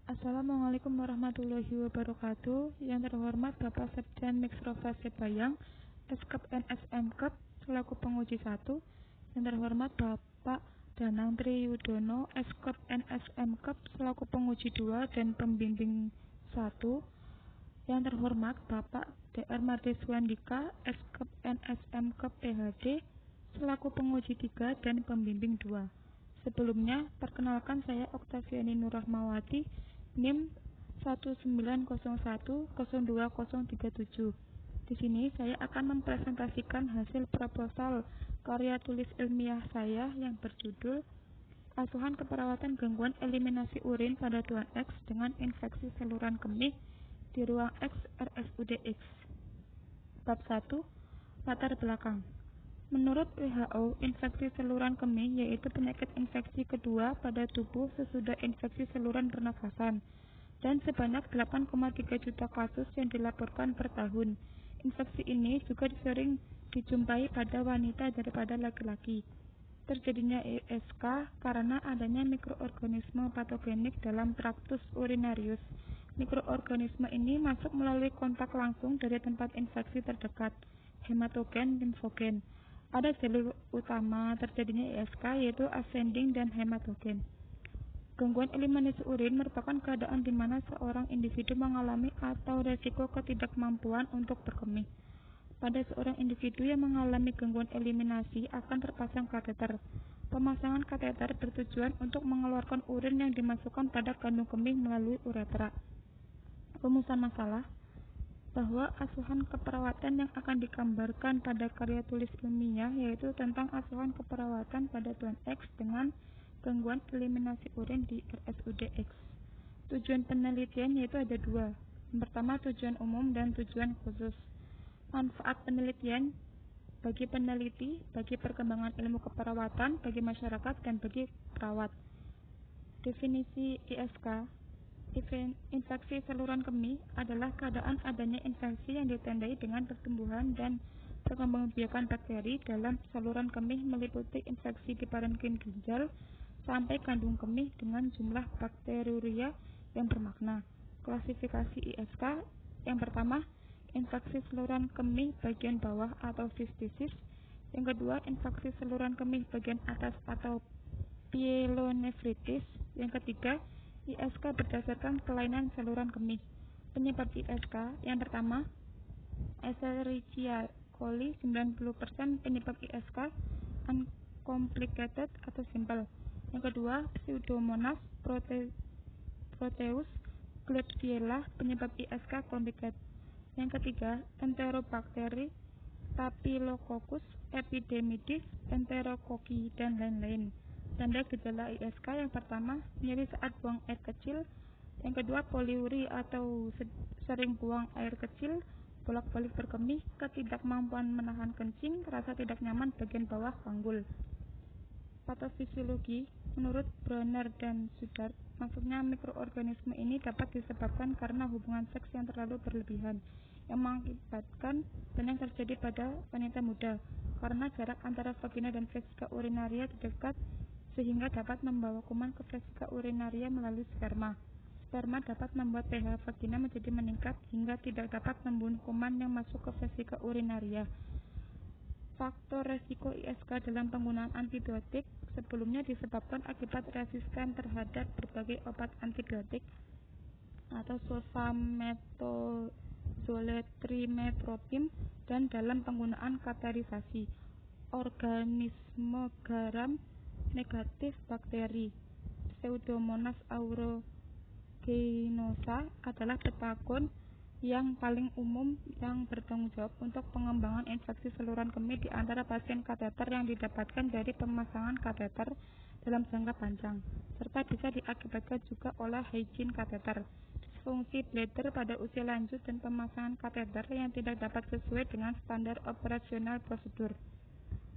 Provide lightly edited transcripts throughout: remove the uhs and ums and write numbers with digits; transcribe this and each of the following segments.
Assalamualaikum warahmatullahi wabarakatuh. Yang terhormat Bapak Septian Mikrova Sebayang, Eskep NSMkep selaku penguji 1. Yang terhormat Bapak Danang Triyudono, Eskep NSMkep selaku penguji 2 dan pembimbing 1. Yang terhormat Bapak DR Mardiswandika, Eskep NSMkep PhD selaku penguji 3 dan pembimbing 2. Sebelumnya, perkenalkan saya Oktaviani Nurrahmawati, NIM 190102037. Di sini saya akan mempresentasikan hasil proposal karya tulis ilmiah saya yang berjudul Asuhan Keperawatan Gangguan Eliminasi Urin pada Tuan X dengan Infeksi Saluran Kemih di Ruang X RSUD X. Bab 1. Latar belakang. Menurut WHO, infeksi saluran kemih yaitu penyakit infeksi kedua pada tubuh sesudah infeksi saluran pernafasan, dan sebanyak 8,3 juta kasus yang dilaporkan per tahun. Infeksi ini juga sering dijumpai pada wanita daripada laki-laki. Terjadinya ISK karena adanya mikroorganisme patogenik dalam traktus urinarius. Mikroorganisme ini masuk melalui kontak langsung dari tempat infeksi terdekat, hematogen, limfogen. Ada jalur utama terjadinya ISK yaitu ascending dan hematogen. Gangguan eliminasi urin merupakan keadaan di mana seorang individu mengalami atau resiko ketidakmampuan untuk berkemih. Pada seorang individu yang mengalami gangguan eliminasi akan terpasang kateter. Pemasangan kateter bertujuan untuk mengeluarkan urin yang dimasukkan pada kandung kemih melalui uretra. Rumusan masalah bahwa asuhan keperawatan yang akan digambarkan pada karya tulis ilmiah yaitu tentang asuhan keperawatan pada Tuan X dengan gangguan eliminasi urin di RSUD X. Tujuan penelitian yaitu ada dua. Yang pertama, tujuan umum dan tujuan khusus. Manfaat penelitian bagi peneliti, bagi perkembangan ilmu keperawatan, bagi masyarakat, dan bagi perawat. Definisi ISK. Infeksi saluran kemih adalah keadaan adanya infeksi yang ditandai dengan pertumbuhan dan perkembangbiakan bakteri dalam saluran kemih meliputi infeksi di parenkim ginjal sampai kandung kemih dengan jumlah bakteriuria yang bermakna. Klasifikasi ISK yang pertama, infeksi saluran kemih bagian bawah atau cystitis. Yang kedua, infeksi saluran kemih bagian atas atau pyelonefritis. Yang ketiga, ISK berdasarkan kelainan saluran kemih. Penyebab ISK yang pertama, Escherichia coli 90% penyebab ISK uncomplicated atau simple. Yang kedua, Pseudomonas proteus Klebsiella penyebab ISK complicated. Yang ketiga, Enterobacter Staphylococcus epidermidis, Enterokoki, dan lain-lain. Tanda gejala ISK yang pertama, nyeri saat buang air kecil. Yang kedua, poliuri atau sering buang air kecil, bolak-balik berkemih, ketidakmampuan menahan kencing, rasa tidak nyaman bagian bawah panggul. Patofisiologi, menurut Bronner dan Sudar, maksudnya mikroorganisme ini dapat disebabkan karena hubungan seks yang terlalu berlebihan, yang mengakibatkan dan yang terjadi pada wanita muda, karena jarak antara vagina dan vesika urinaria dekat sehingga dapat membawa kuman ke vesika urinaria melalui sperma. Sperma dapat membuat pH vagina menjadi meningkat hingga tidak dapat membunuh kuman yang masuk ke vesika urinaria. Faktor resiko ISK dalam penggunaan antibiotik sebelumnya disebabkan akibat resisten terhadap berbagai obat antibiotik atau sulfametazole trimethoprim dan dalam penggunaan kateterisasi organisme garam negatif bakteri. Pseudomonas aeruginosa adalah patogen yang paling umum yang bertanggung jawab untuk pengembangan infeksi saluran kemih di antara pasien kateter yang didapatkan dari pemasangan kateter dalam jangka panjang, serta bisa diakibatkan juga oleh hygiene kateter, disfungsi bladder pada usia lanjut, dan pemasangan kateter yang tidak dapat sesuai dengan standar operasional prosedur.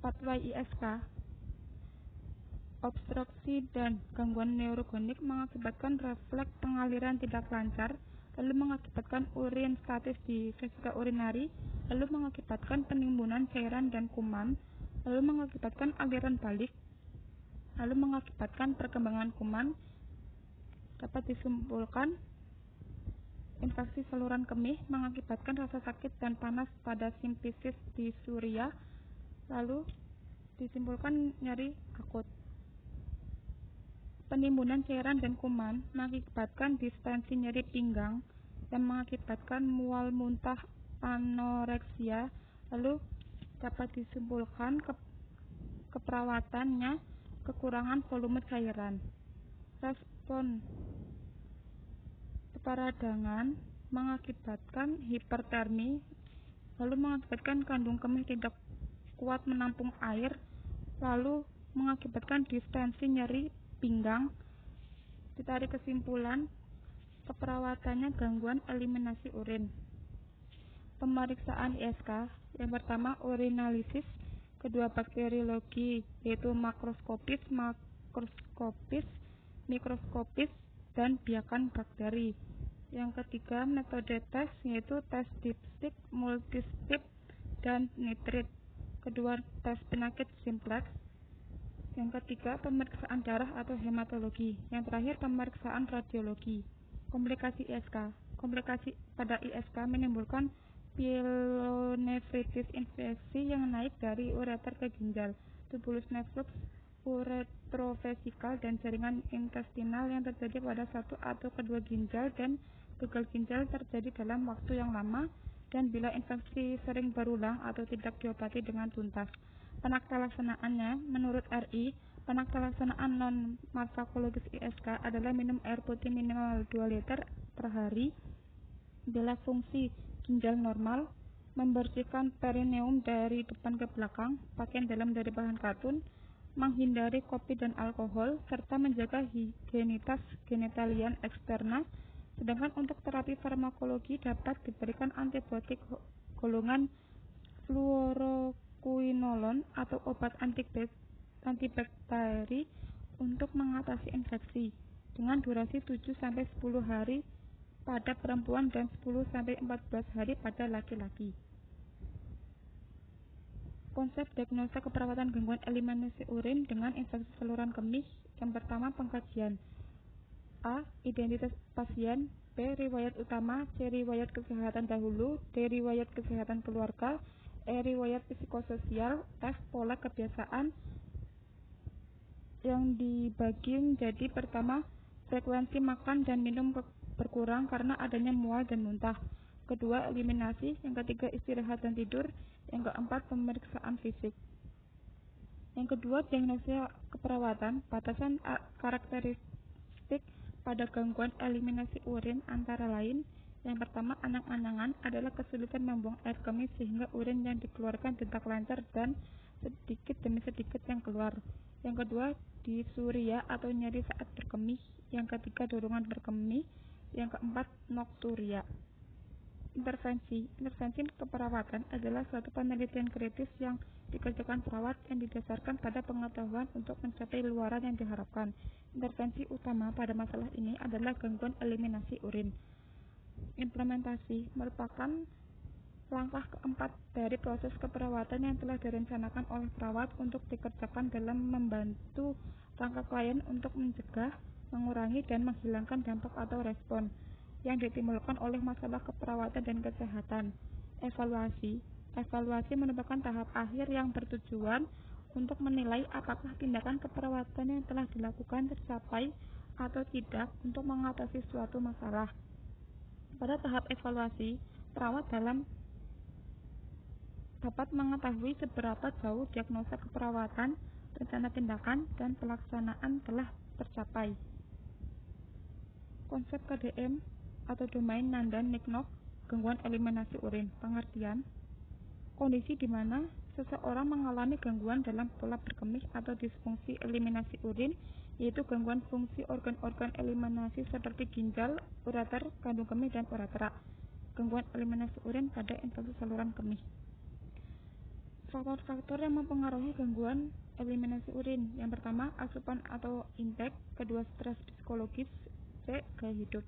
Pathway ISK, obstruksi dan gangguan neurogenik mengakibatkan refleks pengaliran tidak lancar, lalu mengakibatkan urin statis di vesika urinari, lalu mengakibatkan penimbunan cairan dan kuman, lalu mengakibatkan aliran balik, lalu mengakibatkan perkembangan kuman, Dapat disimpulkan, infeksi saluran kemih mengakibatkan rasa sakit dan panas pada simplicis dysuria. Lalu disimpulkan nyeri akut. Penimbunan cairan dan kuman mengakibatkan distensi nyeri pinggang yang mengakibatkan mual muntah anoreksia. Lalu dapat disimpulkan keperawatannya kekurangan volume cairan. Respon peradangan mengakibatkan hipertermi, lalu mengakibatkan kandung kemih tidak kuat menampung air, lalu mengakibatkan distensi nyeri pinggang. Ditarik kesimpulan, keperawatannya gangguan eliminasi urin. Pemeriksaan ISK, yang pertama urinalisis, kedua bakteriologi yaitu makroskopis, mikroskopis, dan biakan bakteri. Yang ketiga metode tes yaitu tes dipstick, multistrip, dan nitrit. Kedua tes penyakit simplex. Yang ketiga pemeriksaan darah atau hematologi. Yang terakhir pemeriksaan radiologi. Komplikasi ISK. Komplikasi pada ISK menimbulkan pielonefritis infeksi yang naik dari ureter ke ginjal, tubulus nefrux, uretrovesical, dan jaringan intestinal yang terjadi pada satu atau kedua ginjal, dan gagal ginjal terjadi dalam waktu yang lama dan bila infeksi sering berulang atau tidak diobati dengan tuntas. Penakta laksanaannya, menurut RI, penakta laksanaan non-farmakologis ISK adalah minum air putih minimal 2 liter per hari, bila fungsi ginjal normal, membersihkan perineum dari depan ke belakang, pakaian dalam dari bahan katun, menghindari kopi dan alkohol, serta menjaga higienitas genitalian eksterna. Sedangkan untuk terapi farmakologi dapat diberikan antibiotik golongan fluoroquinolone atau obat antibakteri untuk mengatasi infeksi dengan durasi 7-10 hari pada perempuan dan 10-14 hari pada laki-laki. Konsep diagnosa keperawatan gangguan eliminasi urin dengan infeksi saluran kemih. Yang pertama pengkajian. A. Identitas pasien. B. Riwayat utama. C. Riwayat kesehatan dahulu. D. Riwayat kesehatan keluarga. E. Riwayat psikososial. F. Pola kebiasaan yang dibagi menjadi pertama frekuensi makan dan minum berkurang karena adanya mual dan muntah. Kedua eliminasi. Yang ketiga istirahat dan tidur. Yang keempat pemeriksaan fisik. Yang kedua diagnosa keperawatan. Batasan karakteristik pada gangguan eliminasi urin antara lain, yang pertama anang-anangan adalah kesulitan membuang air kemih sehingga urin yang dikeluarkan tidak lancar dan sedikit demi sedikit yang keluar. Yang kedua dysuria atau nyeri saat berkemih. Yang ketiga dorongan berkemih. Yang keempat nokturia. Intervensi keperawatan adalah suatu penelitian kritis yang dikerjakan perawat yang didasarkan pada pengetahuan untuk mencapai luaran yang diharapkan. Intervensi utama pada masalah ini adalah gangguan eliminasi urin. Implementasi merupakan langkah keempat dari proses keperawatan yang telah direncanakan oleh perawat untuk dikerjakan dalam membantu rangka klien untuk mencegah, mengurangi, dan menghilangkan dampak atau respon yang ditimbulkan oleh masalah keperawatan dan kesehatan. Evaluasi merupakan tahap akhir yang bertujuan untuk menilai apakah tindakan keperawatan yang telah dilakukan tercapai atau tidak untuk mengatasi suatu masalah. Pada tahap evaluasi, perawat dapat mengetahui seberapa jauh diagnosa keperawatan, rencana tindakan, dan pelaksanaan telah tercapai. Konsep KDM atau domain Nandan-Nicknock gangguan eliminasi urin. Pengertian: kondisi di mana seseorang mengalami gangguan dalam pola berkemih atau disfungsi eliminasi urin, yaitu gangguan fungsi organ-organ eliminasi seperti ginjal, ureter, kandung kemih, dan uretera. Gangguan eliminasi urin pada infeksi saluran kemih. Faktor-faktor yang mempengaruhi gangguan eliminasi urin. Yang pertama, asupan atau intake. Kedua, stres psikologis. C. Gaya hidup.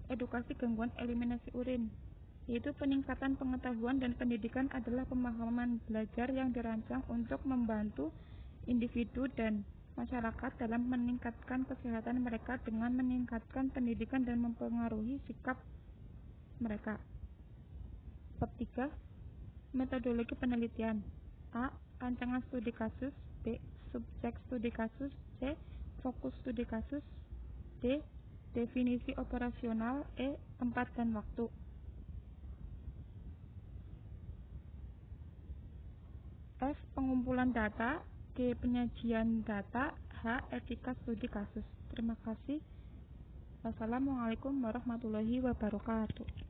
Edukasi gangguan eliminasi urin, yaitu peningkatan pengetahuan dan pendidikan adalah pemahaman belajar yang dirancang untuk membantu individu dan masyarakat dalam meningkatkan kesehatan mereka dengan meningkatkan pendidikan dan mempengaruhi sikap mereka. Bab 3. Metodologi penelitian. A. Rancangan studi kasus. B. Subjek studi kasus. C. Fokus studi kasus. D. Definisi operasional. E. Tempat dan waktu. F. Pengumpulan data. G. Penyajian data. H. Etika studi kasus. Terima kasih. Wassalamualaikum warahmatullahi wabarakatuh.